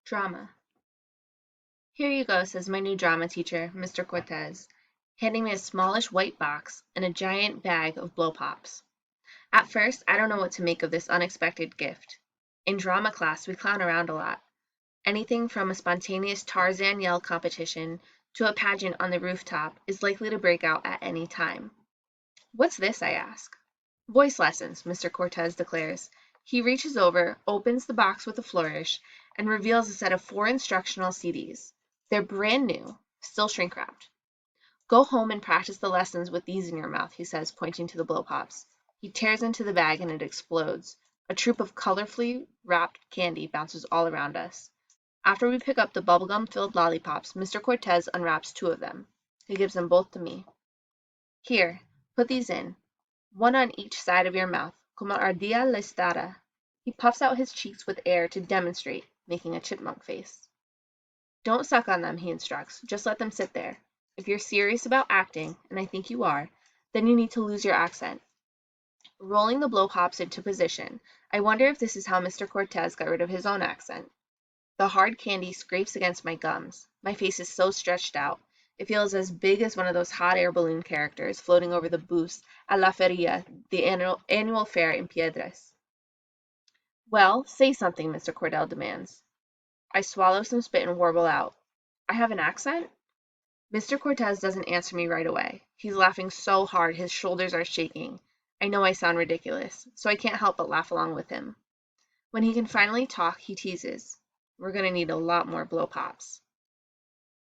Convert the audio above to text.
Drama. Here you go, says my new drama teacher, Mr. Cortez, handing me a smallish white box and a giant bag of blow pops. At first, I don't know what to make of this unexpected gift. In drama class, we clown around a lot. Anything from a spontaneous Tarzan yell competition to a pageant on the rooftop is likely to break out at any time. What's this? I ask. Voice lessons, Mr. Cortez declares. He reaches over, opens the box with a flourish, and reveals a set of 4 instructional CDs. They're brand new, still shrink wrapped. Go home and practice the lessons with these in your mouth, he says, pointing to the blow pops. He tears into the bag and it explodes. A troop of colorfully wrapped candy bounces all around us. After we pick up the bubblegum-filled lollipops, Mr. Cortez unwraps 2 of them. He gives them both to me. Here, put these in, one on each side of your mouth, como ardilla la estada. He puffs out his cheeks with air to demonstrate, making a chipmunk face. Don't suck on them, he instructs. Just let them sit there. If you're serious about acting, and I think you are, then you need to lose your accent. Rolling the blow pops into position, I wonder if this is how Mr. Cortez got rid of his own accent. The hard candy scrapes against my gums. My face is so stretched out. It feels as big as one of those hot air balloon characters floating over the booths at La Feria, the annual fair in Piedras. Well, say something, Mr. Cordell demands. I swallow some spit and warble out. I have an accent? Mr. Cortez doesn't answer me right away. He's laughing so hard his shoulders are shaking. I know I sound ridiculous, so I can't help but laugh along with him. When he can finally talk, he teases. We're going to need a lot more blow pops.